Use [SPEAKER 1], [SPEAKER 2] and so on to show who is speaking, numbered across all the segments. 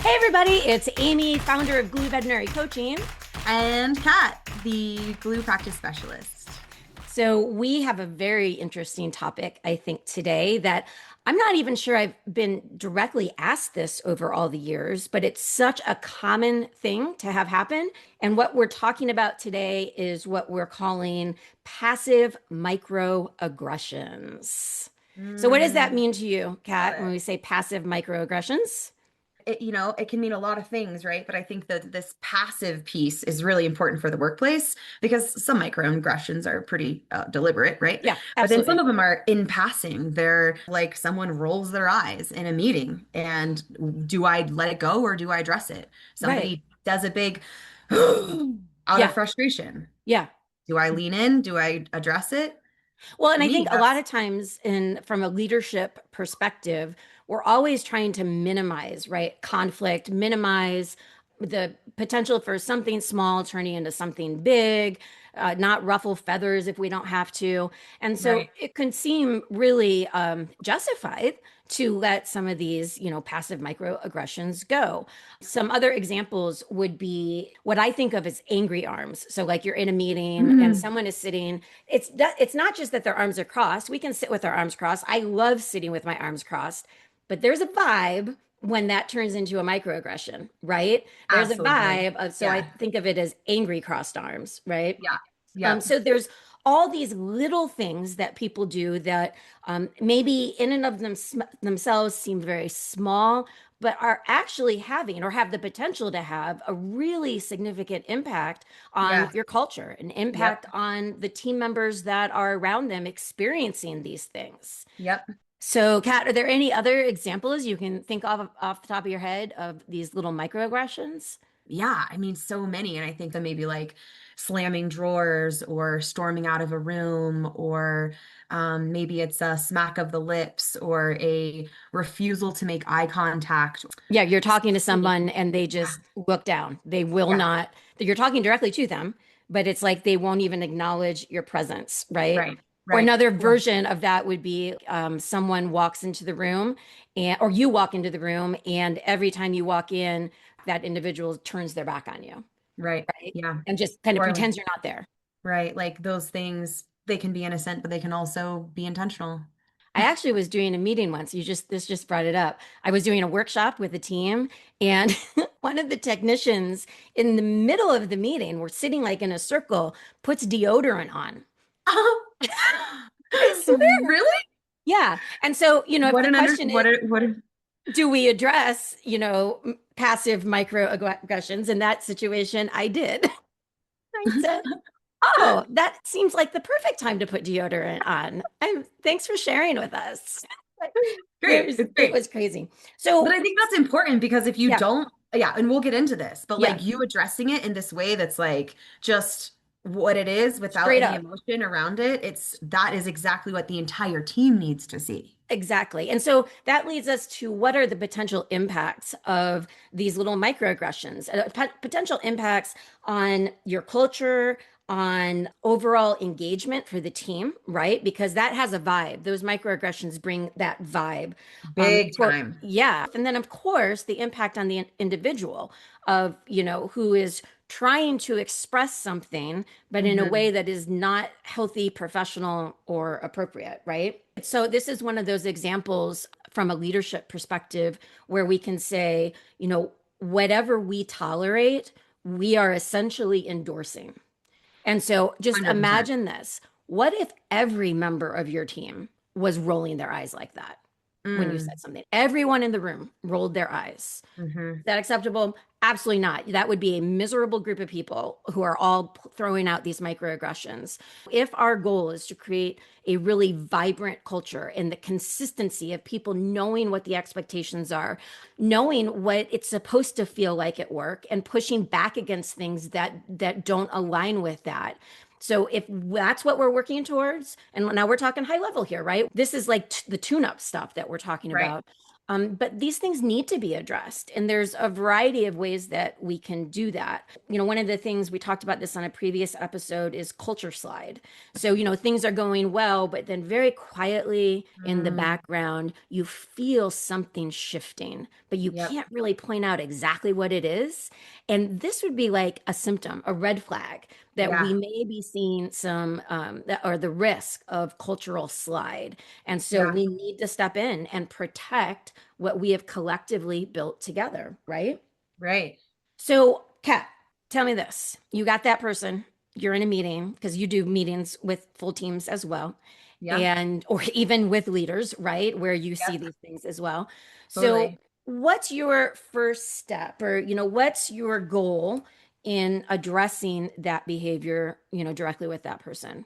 [SPEAKER 1] Hey everybody, it's Amy, founder of Glue Veterinary Coaching.
[SPEAKER 2] And Kat, the glue practice specialist.
[SPEAKER 1] So we have a very interesting topic, I think, today that I'm not even sure I've been directly asked this over all the years, but it's such a common thing to have happen. And what we're talking about today is what we're calling passive microaggressions. So what does that
[SPEAKER 2] Mm,
[SPEAKER 1] mean to you,
[SPEAKER 2] love
[SPEAKER 1] Kat, when
[SPEAKER 2] it.
[SPEAKER 1] we say passive microaggressions?
[SPEAKER 2] It can mean a lot of things, right? But I think that this passive piece is really important for the workplace because some microaggressions are pretty deliberate, right?
[SPEAKER 1] Yeah,
[SPEAKER 2] But then some
[SPEAKER 1] absolutely.
[SPEAKER 2] of them are in passing. They're like someone rolls their eyes in a meeting, and do I let it go or do I address it?
[SPEAKER 1] Right.
[SPEAKER 2] Somebody does a big out of
[SPEAKER 1] Yeah.
[SPEAKER 2] frustration.
[SPEAKER 1] Yeah.
[SPEAKER 2] Do I lean in? Do I address it?
[SPEAKER 1] Well,
[SPEAKER 2] For
[SPEAKER 1] and I think
[SPEAKER 2] me,
[SPEAKER 1] a lot of
[SPEAKER 2] that's
[SPEAKER 1] times in from a leadership perspective, we're always trying to minimize, right? Conflict, minimize the potential for something small turning into something big, not ruffle feathers if we don't have to. And so
[SPEAKER 2] right.
[SPEAKER 1] it can seem really justified to let some of these, passive microaggressions go. Some other examples would be what I think of as angry arms. So like you're in a meeting and
[SPEAKER 2] Mm.
[SPEAKER 1] someone is sitting, it's not just that their arms are crossed. We can sit with our arms crossed. I love sitting with my arms crossed, but there's a vibe when that turns into a microaggression, right? There's a
[SPEAKER 2] Absolutely.
[SPEAKER 1] vibe of, so I
[SPEAKER 2] Yeah.
[SPEAKER 1] think of it as angry crossed arms, right?
[SPEAKER 2] Yeah. Yeah.
[SPEAKER 1] So there's all these little things that people do that maybe in and of themselves seem very small, but are actually having or have the potential to have a really significant impact on
[SPEAKER 2] Yeah.
[SPEAKER 1] your culture, an impact
[SPEAKER 2] Yep.
[SPEAKER 1] on the team members that are around them experiencing these things.
[SPEAKER 2] Yep.
[SPEAKER 1] So, Kat, are there any other examples you can think of off the top of your head of these little microaggressions?
[SPEAKER 2] Yeah. I mean, so many. And I think that maybe like slamming drawers or storming out of a room, or maybe it's a smack of the lips or a refusal to make eye contact.
[SPEAKER 1] Yeah, you're talking to
[SPEAKER 2] So many.
[SPEAKER 1] someone and they
[SPEAKER 2] Yeah.
[SPEAKER 1] just look down. They will
[SPEAKER 2] Yeah.
[SPEAKER 1] not, you're talking directly to them, but it's like they won't even acknowledge your presence, right?
[SPEAKER 2] Right.
[SPEAKER 1] Or
[SPEAKER 2] Right.
[SPEAKER 1] another
[SPEAKER 2] Or
[SPEAKER 1] version of that would be someone walks into the room or you walk into the room, and every time you walk in, that individual turns their back on you,
[SPEAKER 2] right.
[SPEAKER 1] right?
[SPEAKER 2] Yeah.
[SPEAKER 1] And just kind of
[SPEAKER 2] Or
[SPEAKER 1] pretends you're not there.
[SPEAKER 2] right. Like those things, they can be innocent, but they can also be intentional.
[SPEAKER 1] I actually was doing a meeting once. This just brought it up. I was doing a workshop with a team, and one of the technicians in the middle of the meeting, we're sitting like in a circle, puts deodorant on. I swear.
[SPEAKER 2] Really?
[SPEAKER 1] Yeah. And so, if
[SPEAKER 2] What
[SPEAKER 1] the
[SPEAKER 2] an under
[SPEAKER 1] question is,
[SPEAKER 2] what a
[SPEAKER 1] do we address, passive microaggressions? In that situation, I did. I said, "Oh, that seems like the perfect time to put deodorant on. And thanks for sharing with us."
[SPEAKER 2] great. It's
[SPEAKER 1] It
[SPEAKER 2] great.
[SPEAKER 1] was crazy.
[SPEAKER 2] But
[SPEAKER 1] So
[SPEAKER 2] I think that's important because if you
[SPEAKER 1] yeah,
[SPEAKER 2] don't, yeah, and we'll get into this, but
[SPEAKER 1] yeah,
[SPEAKER 2] like you addressing it in this way that's like just what it is without
[SPEAKER 1] straight
[SPEAKER 2] any
[SPEAKER 1] up.
[SPEAKER 2] emotion around it, it's that is exactly what the entire team needs to see.
[SPEAKER 1] Exactly. And so that leads us to what are the potential impacts of these little microaggressions, potential impacts on your culture, on overall engagement for the team, right? Because that has a vibe. Those microaggressions bring that vibe.
[SPEAKER 2] Big
[SPEAKER 1] For
[SPEAKER 2] time.
[SPEAKER 1] yeah, and then of course the impact on the individual of, who is trying to express something, but in a way
[SPEAKER 2] Hmm.
[SPEAKER 1] that is not healthy, professional, or appropriate, right? So this is one of those examples from a leadership perspective where we can say, whatever we tolerate, we are essentially endorsing. And so just
[SPEAKER 2] 100%.
[SPEAKER 1] imagine this. What if every member of your team was rolling their eyes like that when you
[SPEAKER 2] Mm.
[SPEAKER 1] said something? Everyone in the room rolled their eyes.
[SPEAKER 2] Hmm.
[SPEAKER 1] Is that acceptable? Absolutely not. That would be a miserable group of people who are all throwing out these microaggressions. If our goal is to create a really vibrant culture and the consistency of people knowing what the expectations are, knowing what it's supposed to feel like at work, and pushing back against things that don't align with that. So if that's what we're working towards, and now we're talking high level here, right? This is like the tune-up stuff that we're talking
[SPEAKER 2] Right.
[SPEAKER 1] about. But these things need to be addressed. And there's a variety of ways that we can do that. One of the things we talked about this on a previous episode is culture slide. So, things are going well, but then very quietly in the
[SPEAKER 2] Mm,
[SPEAKER 1] background, you feel something shifting, but you
[SPEAKER 2] yep.
[SPEAKER 1] can't really point out exactly what it is. And this would be like a symptom, a red flag that we
[SPEAKER 2] Yeah.
[SPEAKER 1] may be seeing or the risk of cultural slide. And so
[SPEAKER 2] Yeah.
[SPEAKER 1] we need to step in and protect what we have collectively built together, right?
[SPEAKER 2] Right.
[SPEAKER 1] So, Kat, tell me this. You got that person, you're in a meeting because you do meetings with full teams as well,
[SPEAKER 2] Yeah.
[SPEAKER 1] and or even with leaders, right? Where you see
[SPEAKER 2] Yep.
[SPEAKER 1] these things as well. So,
[SPEAKER 2] Totally.
[SPEAKER 1] what's your first step or what's your goal in addressing that behavior, directly with that person?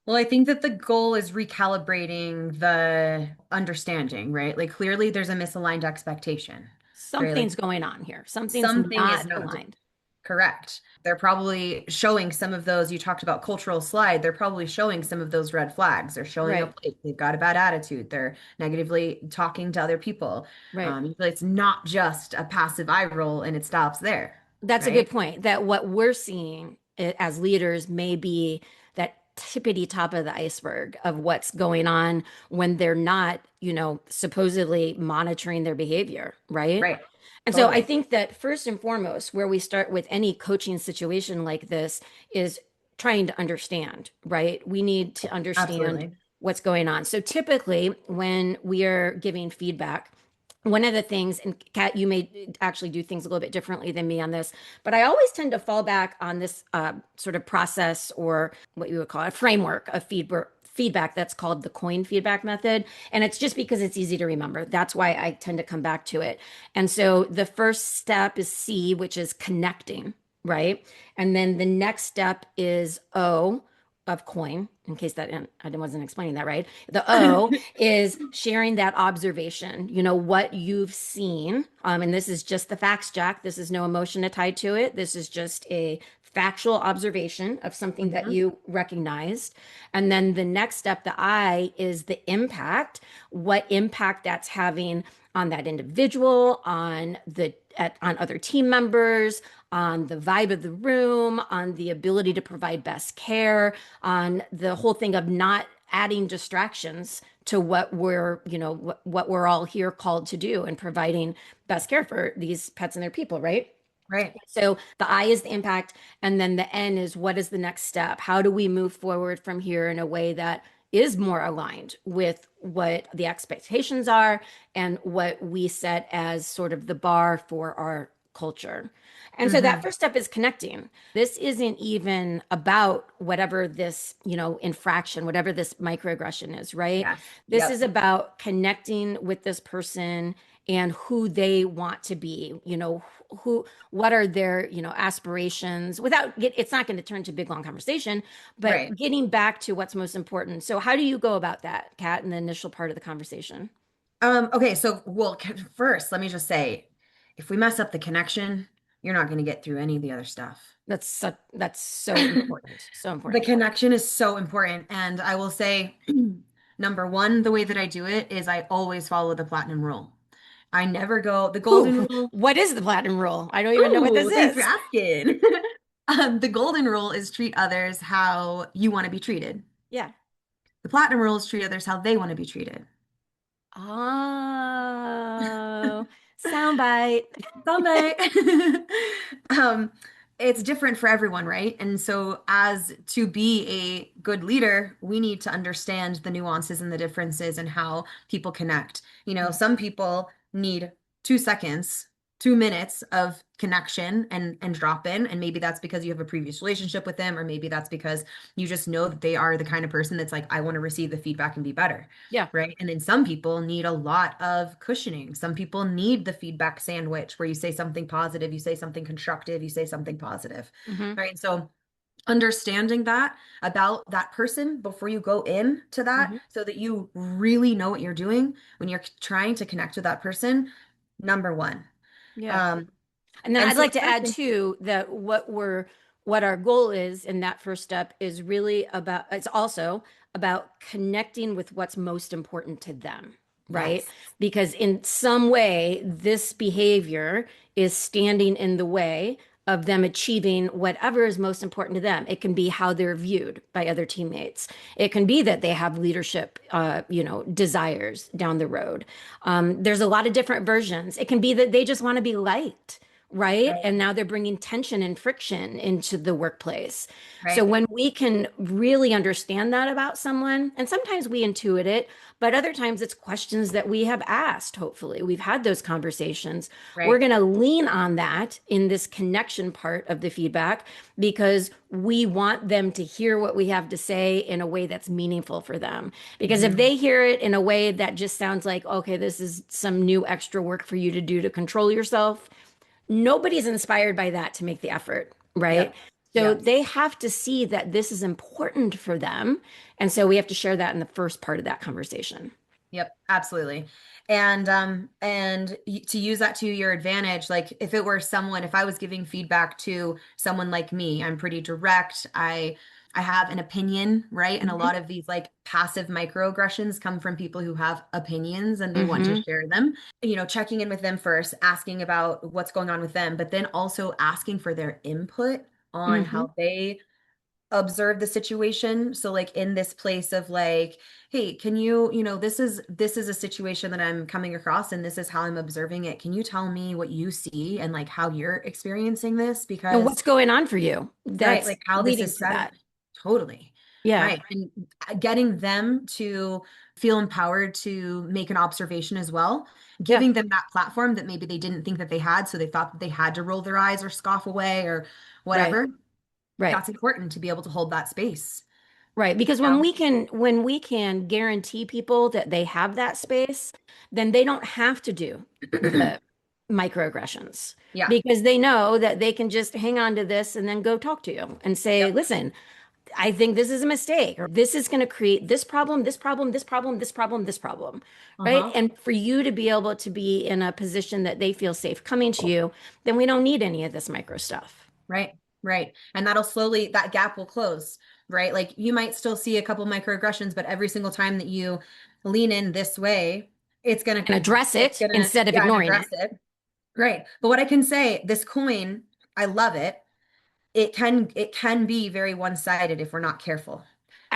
[SPEAKER 2] Well, I think that the goal is recalibrating the understanding, right? Like clearly there's a misaligned expectation, right? Like
[SPEAKER 1] Something's going on here. Something's
[SPEAKER 2] something is
[SPEAKER 1] not
[SPEAKER 2] not
[SPEAKER 1] aligned.
[SPEAKER 2] correct. They're probably showing some of those. You talked about cultural slide. They're probably showing some of those red flags. They're showing
[SPEAKER 1] Right.
[SPEAKER 2] up late. They've got a bad attitude. They're negatively talking to other people.
[SPEAKER 1] Right.
[SPEAKER 2] It's not just a passive eye roll and it stops there,
[SPEAKER 1] That's a good
[SPEAKER 2] right?
[SPEAKER 1] point. That what we're seeing as leaders may be that tippity top of the iceberg of what's going on when they're not, supposedly monitoring their behavior, right?
[SPEAKER 2] Right.
[SPEAKER 1] And so I
[SPEAKER 2] Totally.
[SPEAKER 1] think that first and foremost, where we start with any coaching situation like this is trying to understand, right? We need to understand
[SPEAKER 2] Absolutely.
[SPEAKER 1] what's going on. So typically, when we are giving feedback, one of the things, and Kat, you may actually do things a little bit differently than me on this, but I always tend to fall back on this sort of process or what you would call a framework of feedback that's called the coin feedback method. And it's just because it's easy to remember. That's why I tend to come back to it. And so the first step is C, which is connecting, right? And then the next step is O of coin, in case that I wasn't explaining that right. The O is sharing that observation, what you've seen. And this is just the facts, Jack. This is no emotion tied to it. This is just a factual observation of something that
[SPEAKER 2] Mhm.
[SPEAKER 1] you recognized. And then the next step, the I, is the impact, what impact that's having on that individual, on other team members, on the vibe of the room, on the ability to provide best care, on the whole thing of not adding distractions to what we're all here called to do and providing best care for these pets and their people, right?
[SPEAKER 2] Right.
[SPEAKER 1] So the I is the impact, and then the N is what is the next step? How do we move forward from here in a way that is more aligned with what the expectations are and what we set as sort of the bar for our culture? And so that
[SPEAKER 2] Hmm.
[SPEAKER 1] first step is connecting. This isn't even about whatever this, infraction, whatever this microaggression is, right?
[SPEAKER 2] Yes.
[SPEAKER 1] This is
[SPEAKER 2] Yep.
[SPEAKER 1] about connecting with this person and who they want to be, who what are their aspirations it's not going to turn to a big long conversation, but
[SPEAKER 2] Right.
[SPEAKER 1] getting back to what's most important. So how do you go about that, Kat, in the initial part of the conversation?
[SPEAKER 2] Okay, so well, first, let me just say, if we mess up the connection, you're not going to get through any of the other stuff.
[SPEAKER 1] That's so important, so
[SPEAKER 2] The
[SPEAKER 1] important.
[SPEAKER 2] connection is so important. And I will say, number one, the way that I do it is I always follow the platinum rule. I never go the
[SPEAKER 1] Ooh,
[SPEAKER 2] golden rule.
[SPEAKER 1] what is the platinum rule? I don't even know what this
[SPEAKER 2] Ooh, thanks for
[SPEAKER 1] is.
[SPEAKER 2] asking. The golden rule is treat others how you want to be treated.
[SPEAKER 1] Yeah.
[SPEAKER 2] The platinum rule is treat others how they want to be treated.
[SPEAKER 1] Oh, soundbite.
[SPEAKER 2] Someday. Um, it's different for everyone, right? And so, as to be a good leader, we need to understand the nuances and the differences and how people connect. Some people need 2 seconds, 2 minutes of connection and drop in. And maybe that's because you have a previous relationship with them, or maybe that's because you just know that they are the kind of person that's like, I want to receive the feedback and be better.
[SPEAKER 1] Yeah.
[SPEAKER 2] Right. And then some people need a lot of cushioning. Some people need the feedback sandwich where you say something positive, you say something constructive, you say something positive.
[SPEAKER 1] Hmm.
[SPEAKER 2] Right. So understanding that about that person before you go into that
[SPEAKER 1] Hmm.
[SPEAKER 2] so that you really know what you're doing when you're trying to connect with that person, number one.
[SPEAKER 1] Yeah.
[SPEAKER 2] Um,
[SPEAKER 1] And then
[SPEAKER 2] and
[SPEAKER 1] I'd
[SPEAKER 2] so
[SPEAKER 1] like to
[SPEAKER 2] the
[SPEAKER 1] add
[SPEAKER 2] second,
[SPEAKER 1] too that what our goal is in that first step is really about it's also about connecting with what's most important to them. right?
[SPEAKER 2] Yes.
[SPEAKER 1] Because in some way, this behavior is standing in the way of them achieving whatever is most important to them. It can be how they're viewed by other teammates. It can be that they have leadership, desires down the road. There's a lot of different versions. It can be that they just want to be liked, right?
[SPEAKER 2] Right.
[SPEAKER 1] And now they're bringing tension and friction into the workplace. So
[SPEAKER 2] Right.
[SPEAKER 1] when we can really understand that about someone, and sometimes we intuit it, but other times it's questions that we have asked, hopefully. We've had those conversations. We're
[SPEAKER 2] Right.
[SPEAKER 1] going to lean on that in this connection part of the feedback because we want them to hear what we have to say in a way that's meaningful for them. Because if
[SPEAKER 2] Hmm.
[SPEAKER 1] they hear it in a way that just sounds like, okay, this is some new extra work for you to do to control yourself, nobody's inspired by that to make the effort, right?
[SPEAKER 2] Yep.
[SPEAKER 1] So
[SPEAKER 2] Yep.
[SPEAKER 1] they have to see that this is important for them. And so we have to share that in the first part of that conversation.
[SPEAKER 2] Yep, absolutely. To use that to your advantage, like if it were someone, if I was giving feedback to someone like me, I'm pretty direct. I have an opinion, right? And a
[SPEAKER 1] Hmm.
[SPEAKER 2] lot of these like passive microaggressions come from people who have opinions and they want to
[SPEAKER 1] Hmm.
[SPEAKER 2] share them. Checking in with them first, asking about what's going on with them, but then also asking for their input on
[SPEAKER 1] Hmm.
[SPEAKER 2] how they observe the situation. So like in this place of like, hey, can this is a situation that I'm coming across and this is how I'm observing it. Can you tell me what you see and like how you're experiencing this?
[SPEAKER 1] And
[SPEAKER 2] Because
[SPEAKER 1] what's going on for you
[SPEAKER 2] right,
[SPEAKER 1] that's
[SPEAKER 2] like how this
[SPEAKER 1] leading
[SPEAKER 2] is
[SPEAKER 1] to
[SPEAKER 2] set.
[SPEAKER 1] that?
[SPEAKER 2] Totally.
[SPEAKER 1] Yeah.
[SPEAKER 2] Right. And getting them to feel empowered to make an observation as well,
[SPEAKER 1] Yeah.
[SPEAKER 2] giving them that platform that maybe they didn't think that they had, so they thought that they had to roll their eyes or scoff away or
[SPEAKER 1] Right.
[SPEAKER 2] whatever.
[SPEAKER 1] Right.
[SPEAKER 2] That's important to be able to hold that space.
[SPEAKER 1] Right. Because
[SPEAKER 2] Yeah.
[SPEAKER 1] when we can guarantee people that they have that space, then they don't have to do the microaggressions
[SPEAKER 2] Yeah.
[SPEAKER 1] because they know that they can just hang on to this and then go talk to you and say,
[SPEAKER 2] Yep.
[SPEAKER 1] listen, I think this is a mistake, or this is going to create this problem, this problem, this problem, this problem, this problem, right?
[SPEAKER 2] Uh-huh.
[SPEAKER 1] And for you to be able to be in a position that they feel safe coming to you, then we don't need any of this micro stuff.
[SPEAKER 2] Right. Right. And that'll slowly, that gap will close, right? Like you might still see a couple microaggressions, but every single time that you lean in this way,
[SPEAKER 1] And address
[SPEAKER 2] it's
[SPEAKER 1] it
[SPEAKER 2] gonna,
[SPEAKER 1] instead of
[SPEAKER 2] yeah, and
[SPEAKER 1] ignoring
[SPEAKER 2] address
[SPEAKER 1] it.
[SPEAKER 2] it. Right. But what I can say, this coin, I love it. It can be very one-sided if we're not careful.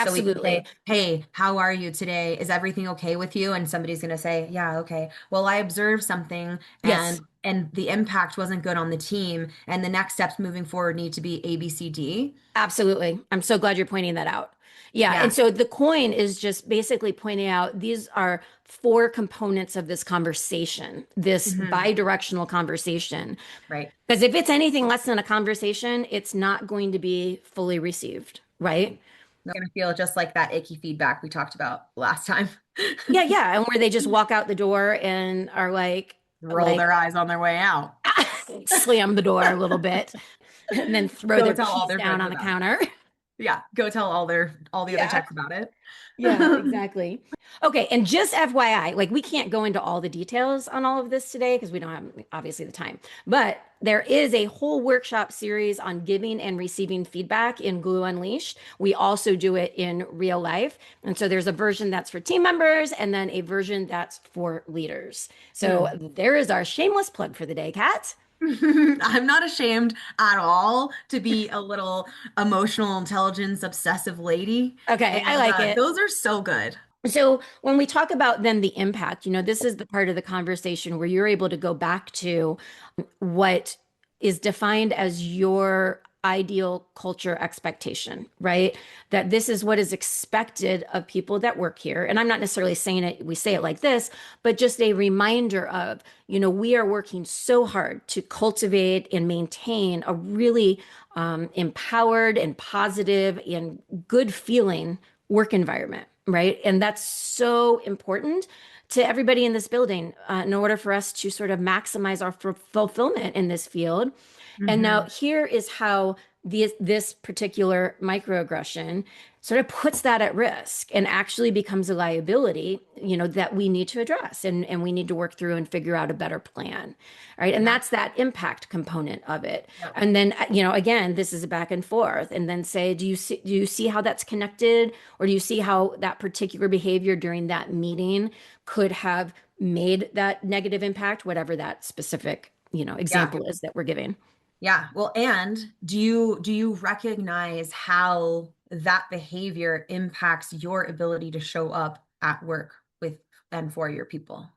[SPEAKER 2] So we can
[SPEAKER 1] Absolutely.
[SPEAKER 2] say, "Hey, how are you today? Is everything okay with you?" And somebody's going to say, "Yeah, okay." Well, I observed something
[SPEAKER 1] Yes.
[SPEAKER 2] and the impact wasn't good on the team, and the next steps moving forward need to be A, B, C, D.
[SPEAKER 1] Absolutely. I'm so glad you're pointing that out. Yeah. And
[SPEAKER 2] Yeah.
[SPEAKER 1] so the coin is just basically pointing out these are four components of this conversation, this
[SPEAKER 2] Hmm.
[SPEAKER 1] bi-directional conversation.
[SPEAKER 2] Right.
[SPEAKER 1] Because if it's anything less than a conversation, it's not going to be fully received, right?
[SPEAKER 2] They're going to feel just like that icky feedback we talked about last time.
[SPEAKER 1] Yeah, yeah. And where they just walk out the door and are
[SPEAKER 2] Roll
[SPEAKER 1] like
[SPEAKER 2] their eyes on their way out.
[SPEAKER 1] slam the door a little bit and then throw
[SPEAKER 2] Go
[SPEAKER 1] their
[SPEAKER 2] tell all
[SPEAKER 1] keys
[SPEAKER 2] their
[SPEAKER 1] down
[SPEAKER 2] friends
[SPEAKER 1] on the
[SPEAKER 2] about it.
[SPEAKER 1] counter.
[SPEAKER 2] Yeah, go tell all the other
[SPEAKER 1] Yeah.
[SPEAKER 2] techs about it.
[SPEAKER 1] Yeah, exactly. Okay, and just FYI, like we can't go into all the details on all of this today because we don't have obviously the time. But there is a whole workshop series on giving and receiving feedback in Glue Unleashed. We also do it in real life. And so there's a version that's for team members and then a version that's for leaders. So
[SPEAKER 2] Hmm.
[SPEAKER 1] there is our shameless plug for the day, Kat.
[SPEAKER 2] I'm not ashamed at all to be a little emotional intelligence obsessive lady.
[SPEAKER 1] Okay, I
[SPEAKER 2] And
[SPEAKER 1] like it.
[SPEAKER 2] those are so good.
[SPEAKER 1] So when we talk about then the impact, this is the part of the conversation where you're able to go back to what is defined as your ideal culture expectation, right? That this is what is expected of people that work here. And I'm not necessarily saying it, we say it like this, but just a reminder of, we are working so hard to cultivate and maintain a really empowered and positive and good feeling work environment, right? And that's so important to everybody in this building in order for us to sort of maximize our fulfillment in this field. And now
[SPEAKER 2] Hmm.
[SPEAKER 1] here is how this particular microaggression sort of puts that at risk and actually becomes a liability, that we need to address and we need to work through and figure out a better plan. Right. And
[SPEAKER 2] Yeah.
[SPEAKER 1] that's that impact component of it.
[SPEAKER 2] Yep.
[SPEAKER 1] And then, again, this is a back and forth. And then say, do you see how that's connected? Or do you see how that particular behavior during that meeting could have made that negative impact, whatever that specific,
[SPEAKER 2] Yeah.
[SPEAKER 1] example is that we're giving?
[SPEAKER 2] Yeah. Well, and do you recognize how that behavior impacts your ability to show up at work with and for your people?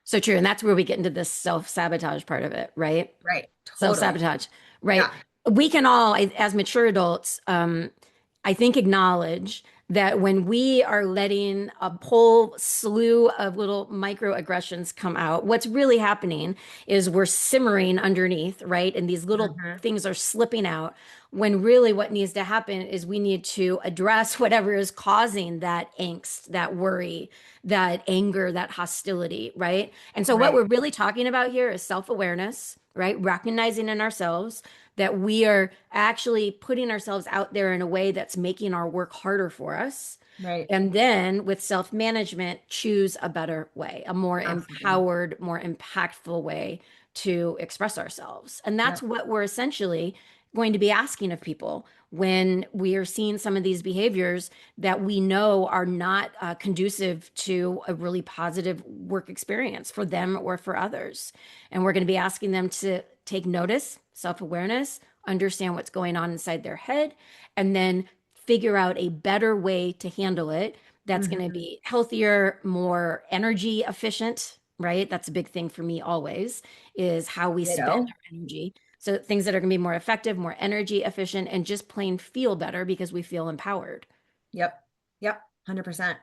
[SPEAKER 1] So true. And that's where we get into this self-sabotage part of it, right?
[SPEAKER 2] Right. Totally.
[SPEAKER 1] Self-sabotage, right?
[SPEAKER 2] Yeah.
[SPEAKER 1] We can all, as mature adults, I think, acknowledge that when we are letting a whole slew of little microaggressions come out, what's really happening is we're simmering underneath, right? And these little
[SPEAKER 2] Hmm.
[SPEAKER 1] things are slipping out, when really what needs to happen is we need to address whatever is causing that angst, that worry, that anger, that hostility, right? And so what
[SPEAKER 2] Right.
[SPEAKER 1] we're really talking about here is self-awareness, right? Recognizing in ourselves that we are actually putting ourselves out there in a way that's making our work harder for us.
[SPEAKER 2] Right.
[SPEAKER 1] And then with self management, choose a better way, a more
[SPEAKER 2] Absolutely.
[SPEAKER 1] empowered, more impactful way to express ourselves. And that's
[SPEAKER 2] Yep.
[SPEAKER 1] what we're essentially going to be asking of people when we are seeing some of these behaviors that we know are not conducive to a really positive work experience for them or for others. And we're going to be asking them to take notice, self awareness, understand what's going on inside their head, and then figure out a better way to handle it that's going to
[SPEAKER 2] Hmm.
[SPEAKER 1] be healthier, more energy efficient, right? That's a big thing for me always, is how we spend
[SPEAKER 2] Ditto.
[SPEAKER 1] our energy. So things that are going to be more effective, more energy efficient, and just plain feel better because we feel empowered.
[SPEAKER 2] Yep. Yep. 100%.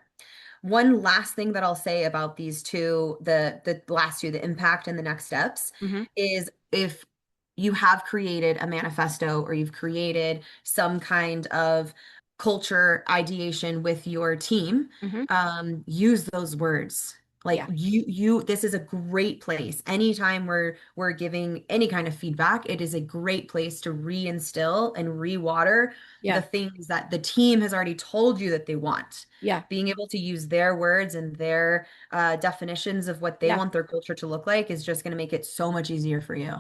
[SPEAKER 2] One last thing that I'll say about these two, the last two, the impact and the next steps,
[SPEAKER 1] Hmm.
[SPEAKER 2] is if you have created a manifesto or you've created some kind of culture ideation with your team,
[SPEAKER 1] Hmm.
[SPEAKER 2] use those words. Like
[SPEAKER 1] Yeah.
[SPEAKER 2] this is a great place. Anytime we're giving any kind of feedback, it is a great place to reinstill and rewater the
[SPEAKER 1] Yeah.
[SPEAKER 2] things that the team has already told you that they want.
[SPEAKER 1] Yeah.
[SPEAKER 2] Being able to use their words and their definitions of what they
[SPEAKER 1] Yeah.
[SPEAKER 2] want their culture to look like is just going to make it so much easier for you.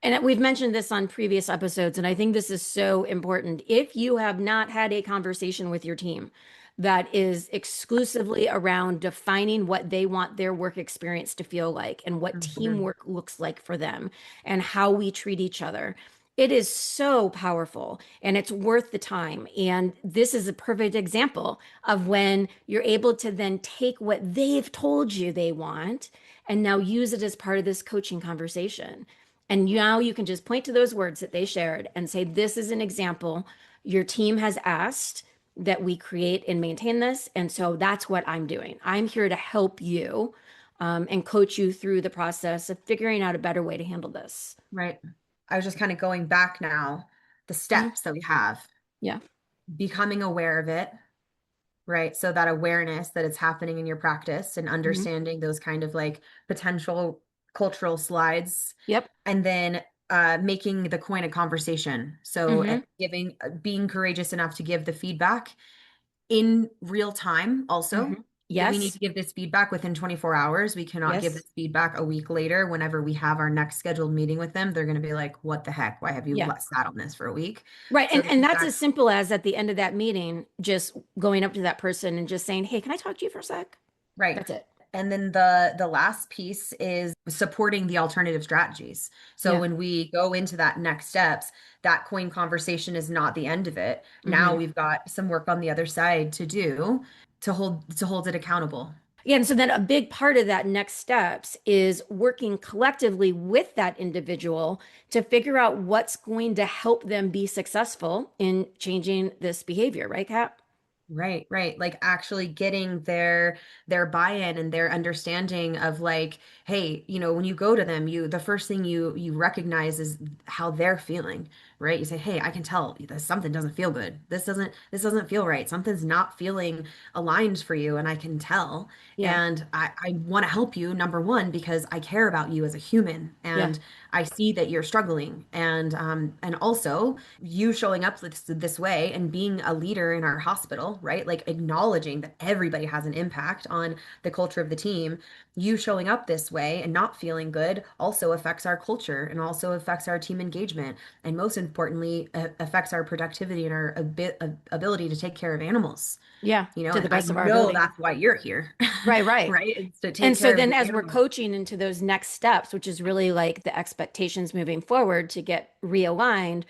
[SPEAKER 1] And we've mentioned this on previous episodes, and I think this is so important. If you have not had a conversation with your team that is exclusively around defining what they want their work experience to feel like and what
[SPEAKER 2] Mhm.
[SPEAKER 1] teamwork looks like for them and how we treat each other, it is so powerful and it's worth the time. And this is a perfect example of when you're able to then take what they've told you they want and now use it as part of this coaching conversation. And now you can just point to those words that they shared and say, this is an example. Your team has asked that we create and maintain this. And so that's what I'm doing. I'm here to help you and coach you through the process of figuring out a better way to handle this.
[SPEAKER 2] Right. I was just kind of going back now, the
[SPEAKER 1] Mhm.
[SPEAKER 2] steps that we have,
[SPEAKER 1] Yeah.
[SPEAKER 2] becoming aware of it, right? So that awareness that it's happening in your practice and
[SPEAKER 1] Hmm.
[SPEAKER 2] understanding those kind of like potential cultural slides,
[SPEAKER 1] Yep.
[SPEAKER 2] and then making the coin a conversation. So
[SPEAKER 1] Hmm.
[SPEAKER 2] being courageous enough to give the feedback in real time also.
[SPEAKER 1] Hmm.
[SPEAKER 2] We need
[SPEAKER 1] Yes.
[SPEAKER 2] to give this feedback within 24 hours. We cannot give
[SPEAKER 1] Yes.
[SPEAKER 2] this feedback a week later. Whenever we have our next scheduled meeting with them, they're going to be like, what the heck? Why have you
[SPEAKER 1] Yeah.
[SPEAKER 2] sat on this for a week?
[SPEAKER 1] Right.
[SPEAKER 2] So
[SPEAKER 1] And
[SPEAKER 2] the
[SPEAKER 1] and that's
[SPEAKER 2] feedback,
[SPEAKER 1] as simple as at the end of that meeting, just going up to that person and just saying, hey, can I talk to you for a sec?
[SPEAKER 2] right.
[SPEAKER 1] That's it.
[SPEAKER 2] And then the last piece is supporting the alternative strategies. So
[SPEAKER 1] Yeah.
[SPEAKER 2] when we go into that next steps, that coin conversation is not the end of it. Now
[SPEAKER 1] Hmm.
[SPEAKER 2] we've got some work on the other side to do to hold it accountable.
[SPEAKER 1] Yeah, and so then a big part of that next steps is working collectively with that individual to figure out what's going to help them be successful in changing this behavior, right, Kat?
[SPEAKER 2] Right, right. Like actually getting their buy-in and their understanding of like, hey, when you go to them, the first thing you recognize is how they're feeling, right? You say, hey, I can tell that something doesn't feel good. This doesn't feel right. Something's not feeling aligned for you, and I can tell.
[SPEAKER 1] Yeah.
[SPEAKER 2] And I want to help you, number one, because I care about you as a human,
[SPEAKER 1] Yeah.
[SPEAKER 2] and I see that you're struggling. And also you showing up this way and being a leader in our hospital, right? Like acknowledging that everybody has an impact on the culture of the team. You showing up this way and not feeling good also affects our culture and also affects our team engagement. And most importantly, affects our productivity and our ability to take care of animals.
[SPEAKER 1] Yeah. To
[SPEAKER 2] And
[SPEAKER 1] the
[SPEAKER 2] I
[SPEAKER 1] best of our
[SPEAKER 2] know
[SPEAKER 1] ability.
[SPEAKER 2] that's why you're here,
[SPEAKER 1] Right, right.
[SPEAKER 2] right? It's to
[SPEAKER 1] And
[SPEAKER 2] take
[SPEAKER 1] so
[SPEAKER 2] care of
[SPEAKER 1] then
[SPEAKER 2] the
[SPEAKER 1] as we're
[SPEAKER 2] animals.
[SPEAKER 1] coaching into those next steps, which is really like the expectations moving forward to get realigned,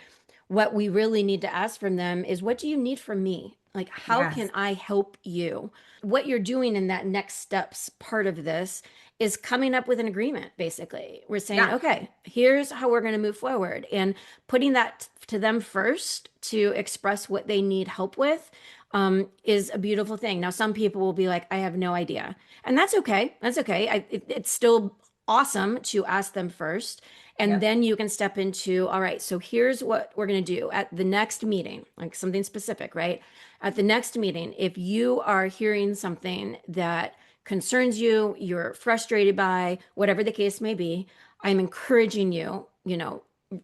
[SPEAKER 1] what we really need to ask from them is, what do you need from me? Like, how can
[SPEAKER 2] Yes.
[SPEAKER 1] I help you? What you're doing in that next steps part of this is coming up with an agreement, basically. We're saying,
[SPEAKER 2] Yeah.
[SPEAKER 1] okay, here's how we're going to move forward, and putting that to them first to express what they need help with is a beautiful thing. Now, some people will be like, I have no idea. And that's okay. That's okay. It's still awesome to ask them first. And
[SPEAKER 2] Yep.
[SPEAKER 1] then you can step into, all right, so here's what we're going to do at the next meeting, like something specific, right? At the next meeting, if you are hearing something that concerns you, you're frustrated by, whatever the case may be, I'm encouraging you,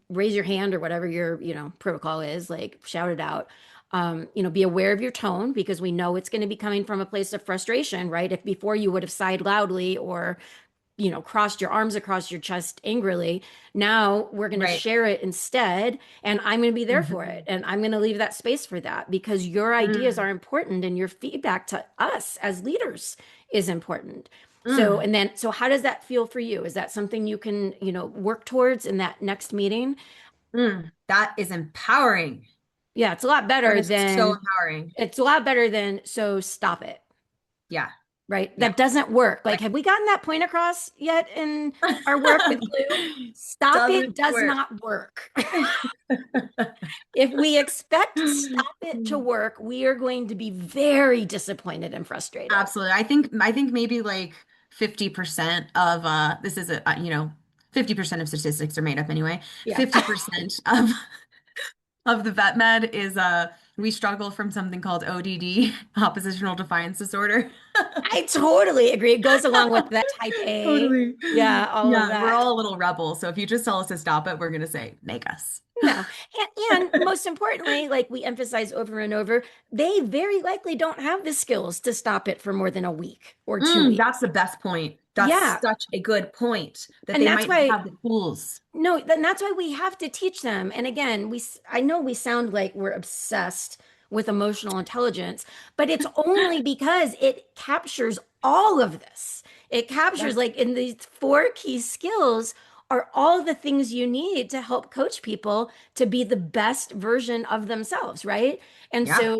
[SPEAKER 1] raise your hand or whatever your, protocol is, like shout it out. Be aware of your tone because we know it's going to be coming from a place of frustration, right? If before you would have sighed loudly or crossed your arms across your chest angrily. Now we're going to
[SPEAKER 2] Right.
[SPEAKER 1] share it instead, and I'm going to be there for it.
[SPEAKER 2] Mhm.
[SPEAKER 1] And I'm going to leave that space for that because your ideas
[SPEAKER 2] Mm.
[SPEAKER 1] are important and your feedback to us as leaders is important. So,
[SPEAKER 2] Mm.
[SPEAKER 1] and then, so how does that feel for you? Is that something you can, work towards in that next meeting?
[SPEAKER 2] Mm. That is empowering.
[SPEAKER 1] Yeah,
[SPEAKER 2] That is so empowering.
[SPEAKER 1] it's a lot better than, so stop it.
[SPEAKER 2] Yeah.
[SPEAKER 1] Right?
[SPEAKER 2] Yeah.
[SPEAKER 1] That doesn't work. Like,
[SPEAKER 2] Right.
[SPEAKER 1] have we gotten that point across yet in our work with glue? Stop it
[SPEAKER 2] Doesn't
[SPEAKER 1] does
[SPEAKER 2] work.
[SPEAKER 1] not work. If we expect stop it to work, we are going to be very disappointed and frustrated.
[SPEAKER 2] Absolutely. I think maybe like 50% of this is a 50% of statistics are made up anyway.
[SPEAKER 1] Yeah.
[SPEAKER 2] 50% of the vet med is we struggle from something called ODD, oppositional defiance disorder.
[SPEAKER 1] I totally agree. It goes along with that type A.
[SPEAKER 2] Totally.
[SPEAKER 1] Yeah, all of
[SPEAKER 2] Yeah, we're
[SPEAKER 1] that.
[SPEAKER 2] all little rebels. So if you just tell us to stop it, we're gonna say, make us.
[SPEAKER 1] No. And most importantly, like we emphasize over and over, they very likely don't have the skills to stop it for more than a week or 2 weeks.
[SPEAKER 2] That's the best point. That's
[SPEAKER 1] Yeah.
[SPEAKER 2] such a good point that
[SPEAKER 1] And
[SPEAKER 2] they
[SPEAKER 1] that's
[SPEAKER 2] might not
[SPEAKER 1] why
[SPEAKER 2] have the tools.
[SPEAKER 1] No, then that's why we have to teach them. And again, I know we sound like we're obsessed with emotional intelligence, but it's only because it captures all of this. It captures
[SPEAKER 2] Yeah.
[SPEAKER 1] like in these four key skills are all the things you need to help coach people to be the best version of themselves, right? And
[SPEAKER 2] Yeah.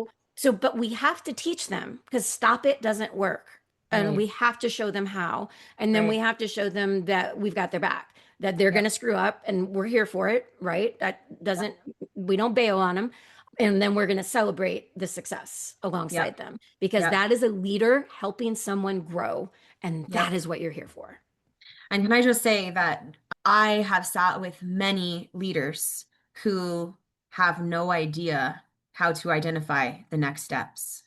[SPEAKER 1] but we have to teach them because stop it doesn't work. And we
[SPEAKER 2] Right.
[SPEAKER 1] have to show them how. And then we
[SPEAKER 2] Right.
[SPEAKER 1] have to show them that we've got their back, that they're going
[SPEAKER 2] Yep.
[SPEAKER 1] to screw up and we're here for it, right? That
[SPEAKER 2] Yep.
[SPEAKER 1] doesn't, we don't bail on them. And then we're going to celebrate the success alongside
[SPEAKER 2] Yep.
[SPEAKER 1] them because
[SPEAKER 2] Yep.
[SPEAKER 1] that is a leader helping someone grow. And that
[SPEAKER 2] Yep.
[SPEAKER 1] is what you're here for.
[SPEAKER 2] And can I just say that I have sat with many leaders who have no idea how to identify the next steps.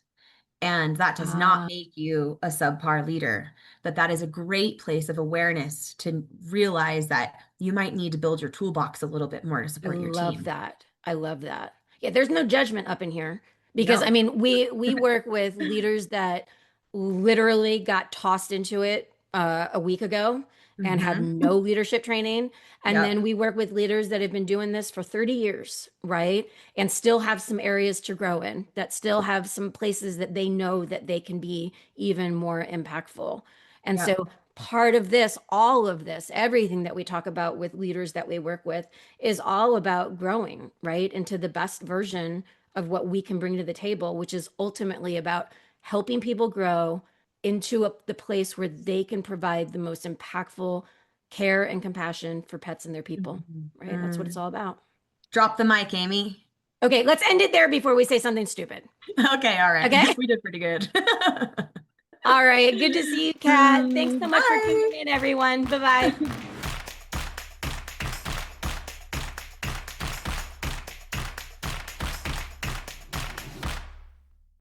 [SPEAKER 2] And that does not
[SPEAKER 1] Ah,
[SPEAKER 2] make you a subpar leader, but that is a great place of awareness to realize that you might need to build your toolbox a little bit more to
[SPEAKER 1] I
[SPEAKER 2] support your
[SPEAKER 1] love
[SPEAKER 2] team.
[SPEAKER 1] that. I love that. Yeah, there's no judgment up in here because I
[SPEAKER 2] No.
[SPEAKER 1] mean, we work with leaders that literally got tossed into it a week ago and had
[SPEAKER 2] Hmm.
[SPEAKER 1] no leadership training. And
[SPEAKER 2] Yep.
[SPEAKER 1] then we work with leaders that have been doing this for 30 years, right? And still have some areas to grow in, that still have some places that they know that they can be even more impactful. And
[SPEAKER 2] Yep.
[SPEAKER 1] so part of this, all of this, everything that we talk about with leaders that we work with is all about growing, right, into the best version of what we can bring to the table, which is ultimately about helping people grow into the place where they can provide the most impactful care and compassion for pets and their people,
[SPEAKER 2] Mhm.
[SPEAKER 1] right? That's what it's
[SPEAKER 2] Mm.
[SPEAKER 1] all about.
[SPEAKER 2] Drop the mic, Amy.
[SPEAKER 1] Okay, let's end it there before we say something stupid.
[SPEAKER 2] Okay, all right.
[SPEAKER 1] Okay.
[SPEAKER 2] We did pretty good.
[SPEAKER 1] All right. Good to see you, Kat. Thanks so much for tuning
[SPEAKER 2] Bye.
[SPEAKER 1] in, everyone. Bye bye.